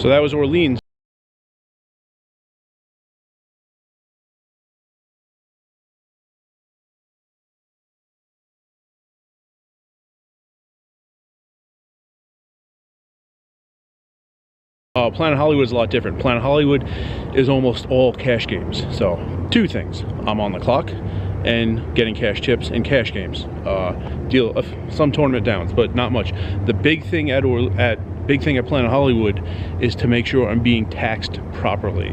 So that was Orleans. Planet Hollywood is a lot different. Planet Hollywood is almost all cash games. So two things: I'm on the clock and getting cash tips and cash games. Deal of some tournament downs, but not much. The big thing at Planet Hollywood is to make sure I'm being taxed properly.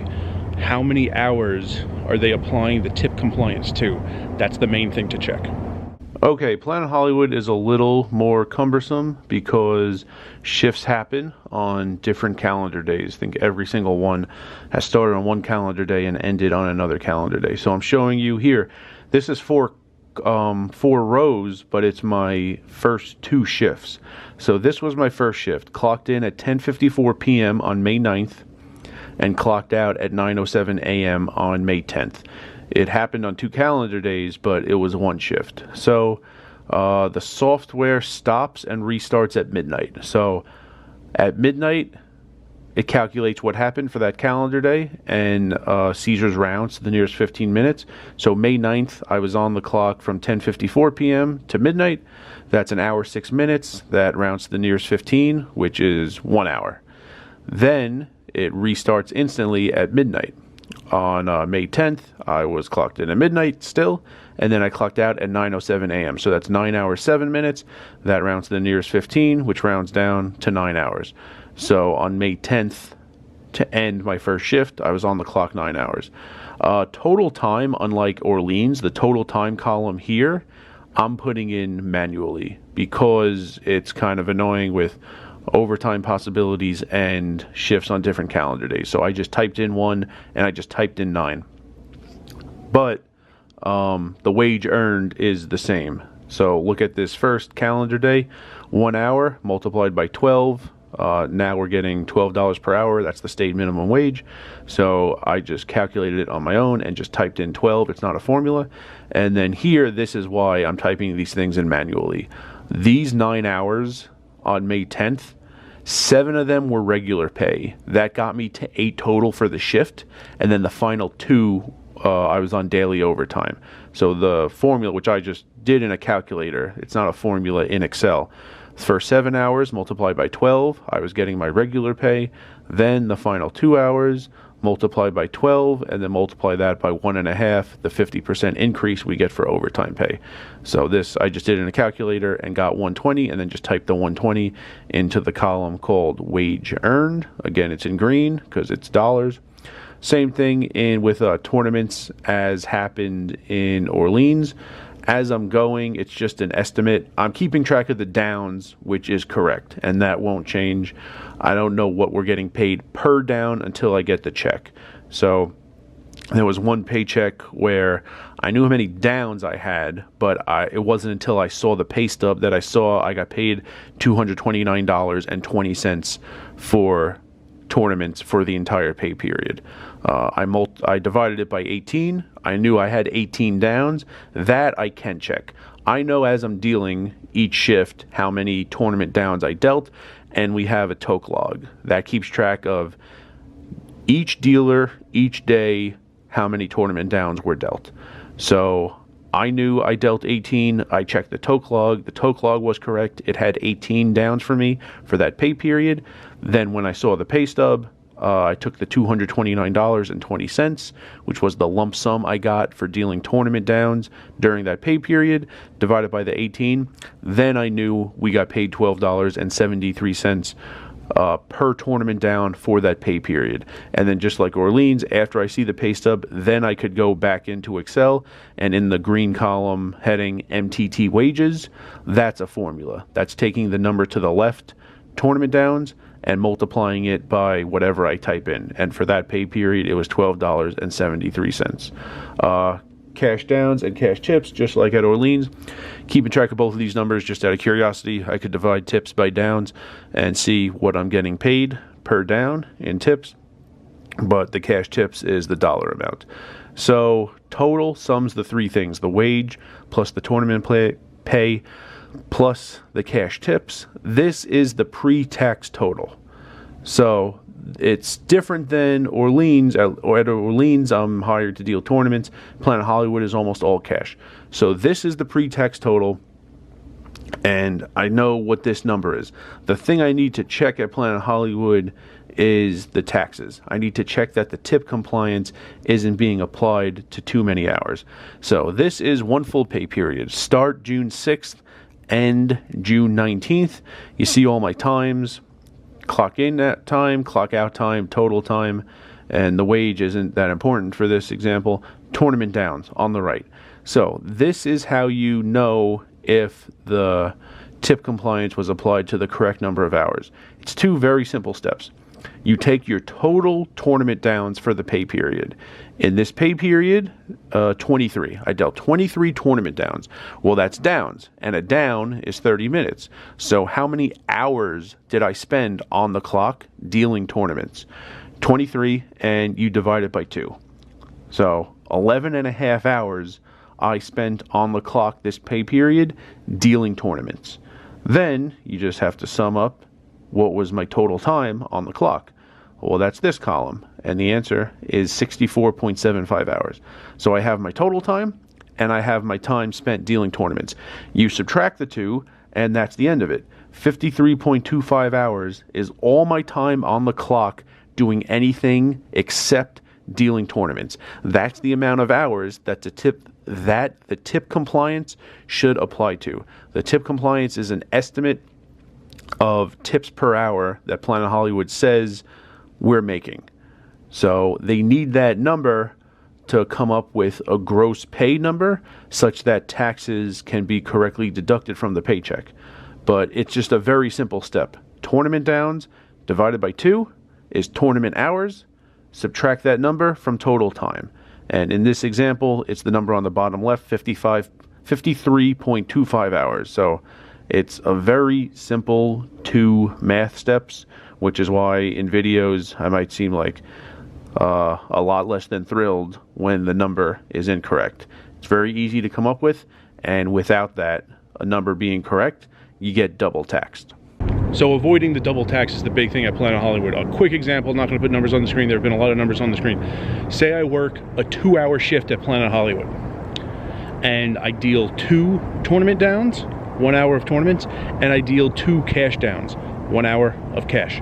How many hours are they applying the tip compliance to? That's the main thing to check. Okay, Planet Hollywood is a little more cumbersome because shifts happen on different calendar days. I think every single one has started on one calendar day and ended on another calendar day. So I'm showing you here. This is four rows, but it's my first two shifts. So this was my first shift. Clocked in at 10:54 p.m. on May 9th and clocked out at 9:07 a.m. on May 10th. It happened on two calendar days, but it was one shift. So the software stops and restarts at midnight. So at midnight, it calculates what happened for that calendar day and Caesar's rounds to the nearest 15 minutes. So May 9th, I was on the clock from 10:54 p.m. to midnight. That's an hour, 6 minutes. That rounds to the nearest 15, which is 1 hour. Then it restarts instantly at midnight. On May 10th, I was clocked in at midnight still, and then I clocked out at 9:07 a.m. So that's 9 hours, 7 minutes. That rounds to the nearest 15, which rounds down to 9 hours. So on May 10th, to end my first shift, I was on the clock 9 hours. Total time, unlike Orleans, the total time column here, I'm putting in manually because it's kind of annoying with overtime possibilities and shifts on different calendar days. So I just typed in 1 and I just typed in 9. But the wage earned is the same. So look at this first calendar day, 1 hour multiplied by 12. Now we're getting $12 per hour. That's the state minimum wage. So I just calculated it on my own and just typed in 12. It's not a formula. And then here, this is why I'm typing these things in manually. These 9 hours on May 10th, 7 of them were regular pay. That got me to 8 total for the shift. And then the final 2, I was on daily overtime. So the formula, which I just did in a calculator, it's not a formula in Excel. For 7 hours multiplied by 12, I was getting my regular pay. Then the final 2 hours multiplied by 12, and then multiply that by 1.5, the 50% increase we get for overtime pay. So this I just did in a calculator and got 120, and then just typed the 120 into the column called wage earned. Again, it's in green because it's dollars. Same thing with tournaments as happened in Orleans. As I'm going, it's just an estimate. I'm keeping track of the downs, which is correct, and that won't change. I don't know what we're getting paid per down until I get the check. So there was one paycheck where I knew how many downs I had, but it wasn't until I saw the pay stub that I saw I got paid $229.20 for tournaments for the entire pay period. I divided it by 18. I knew I had 18 downs. That I can check. I know as I'm dealing each shift how many tournament downs I dealt, and we have a toke log that keeps track of each dealer, each day, how many tournament downs were dealt. So I knew I dealt 18. I checked the toke log. The toke log was correct. It had 18 downs for me for that pay period. Then when I saw the pay stub, I took the $229.20, which was the lump sum I got for dealing tournament downs during that pay period, divided by the 18. Then I knew we got paid $12.73 per tournament down for that pay period. And then just like Orleans, after I see the pay stub, then I could go back into Excel, and in the green column heading MTT wages, that's a formula. That's taking the number to the left, tournament downs, and multiplying it by whatever I type in. And for that pay period, it was $12.73. Cash downs and cash tips, just like at Orleans. Keeping track of both of these numbers just out of curiosity. I could divide tips by downs and see what I'm getting paid per down in tips. But the cash tips is the dollar amount. So total sums the three things: the wage plus the tournament pay plus the cash tips. This is the pre-tax total. So it's different than Orleans. Or at Orleans, I'm hired to deal tournaments. Planet Hollywood is almost all cash. So this is the pre-tax total, and I know what this number is. The thing I need to check at Planet Hollywood is the taxes. I need to check that the tip compliance isn't being applied to too many hours. So this is one full pay period. Start June 6th, end June 19th. You see all my times. Clock in that time, clock out time, total time, and the wage isn't that important for this example. Tournament downs on the right. So this is how you know if the tip compliance was applied to the correct number of hours. It's two very simple steps. You take your total tournament downs for the pay period. In this pay period, 23. I dealt 23 tournament downs. Well, that's downs, and a down is 30 minutes. So how many hours did I spend on the clock dealing tournaments? 23, and you divide it by 2. So 11 and a half hours I spent on the clock this pay period dealing tournaments. Then you just have to sum up what was my total time on the clock. Well, that's this column, and the answer is 64.75 hours. So I have my total time, and I have my time spent dealing tournaments. You subtract the two, and that's the end of it. 53.25 hours is all my time on the clock doing anything except dealing tournaments. That's the amount of hours that the tip compliance should apply to. The tip compliance is an estimate of tips per hour that Planet Hollywood says we're making. So they need that number to come up with a gross pay number such that taxes can be correctly deducted from the paycheck. But it's just a very simple step. Tournament downs divided by 2 is tournament hours. Subtract that number from total time. And in this example, it's the number on the bottom left, 53.25 hours. So it's a very simple 2 math steps, which is why in videos I might seem like a lot less than thrilled when the number is incorrect. It's very easy to come up with, and without that, a number being correct, you get double taxed. So avoiding the double tax is the big thing at Planet Hollywood. A quick example, not going to put numbers on the screen. There have been a lot of numbers on the screen. Say I work a 2-hour shift at Planet Hollywood, and I deal 2 tournament downs, 1 hour of tournaments, and I deal 2 cash downs, 1 hour of cash.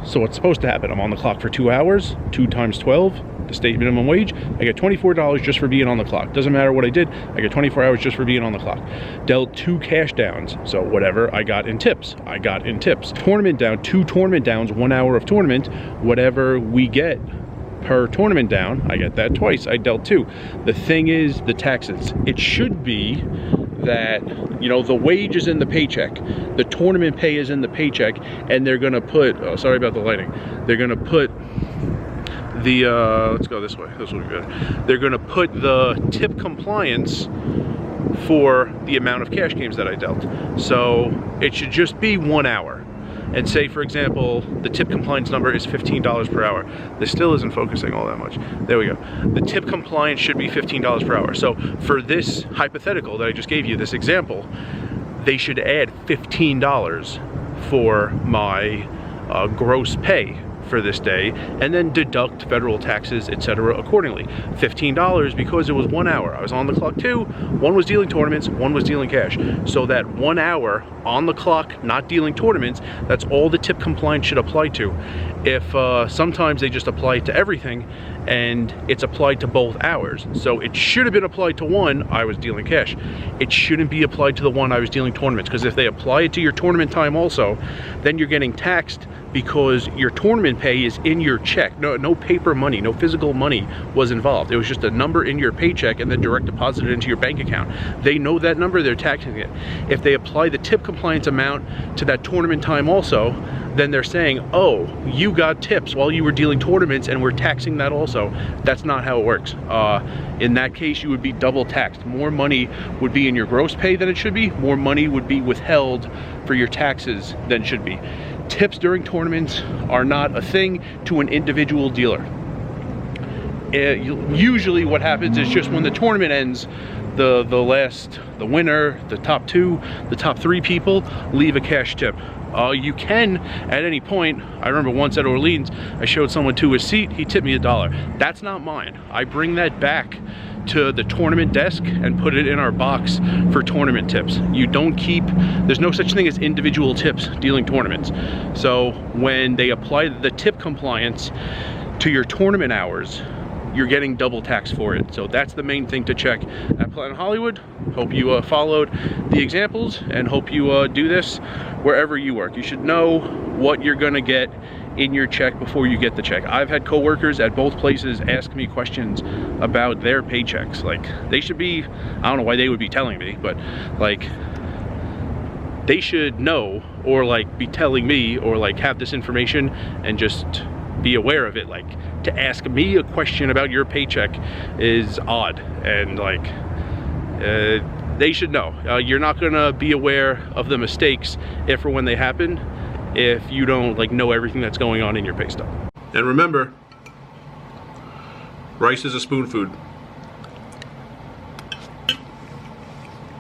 So what's supposed to happen? I'm on the clock for 2 hours, 2 times 12, the state minimum wage. I get $24 just for being on the clock. Doesn't matter what I did, I get 24 hours just for being on the clock. Dealt 2 cash downs, so whatever I got in tips, I got in tips. Tournament down, 2 tournament downs, 1 hour of tournament, whatever we get per tournament down, I get that twice. I dealt 2. The thing is, the taxes. It should be that, you know, the wage is in the paycheck, the tournament pay is in the paycheck, and they're gonna put, oh, sorry about the lighting, they're gonna put the, let's go this way, this will be good. They're gonna put the tip compliance for the amount of cash games that I dealt. So it should just be 1 hour. And say, for example, the tip compliance number is $15 per hour. This still isn't focusing all that much. There we go. The tip compliance should be $15 per hour. So for this hypothetical that I just gave you, this example, they should add $15 for my gross pay for this day, and then deduct federal taxes, etc. accordingly. $15 because it was 1 hour. I was on the clock too. One was dealing tournaments, one was dealing cash. So that 1 hour on the clock, not dealing tournaments, that's all the tip compliance should apply to. If sometimes they just apply it to everything, and it's applied to both hours. So it should have been applied to one, I was dealing cash. It shouldn't be applied to the one I was dealing tournaments, because if they apply it to your tournament time also, then you're getting taxed because your tournament pay is in your check. No paper money, no physical money was involved. It was just a number in your paycheck and then direct deposited into your bank account. They know that number, they're taxing it. If they apply the tip compliance amount to that tournament time also, then they're saying, oh, you got tips while you were dealing tournaments and we're taxing that also. That's not how it works. In that case, you would be double taxed. More money would be in your gross pay than it should be. More money would be withheld for your taxes than should be. Tips during tournaments are not a thing to an individual dealer. Usually what happens is just when the tournament ends, the winner, the top 2, the top 3 people leave a cash tip. You can at any point. I remember once at Orleans, I showed someone to his seat, he tipped me $1. That's not mine. I bring that back to the tournament desk and put it in our box for tournament tips. You don't keep, there's no such thing as individual tips dealing tournaments. So when they apply the tip compliance to your tournament hours, you're getting double taxed for it. So that's the main thing to check at Planet Hollywood. Hope you followed the examples, and hope you do this wherever you work. You should know what you're gonna get in your check before you get the check. I've had coworkers at both places ask me questions about their paychecks. Like, they should be, I don't know why they would be telling me, but like, they should know, or like be telling me, or like have this information and just be aware of it. Like, to ask me a question about your paycheck is odd, and like they should know. You're not gonna be aware of the mistakes if or when they happen if you don't like know everything that's going on in your pay stub. And remember, rice is a spoon food.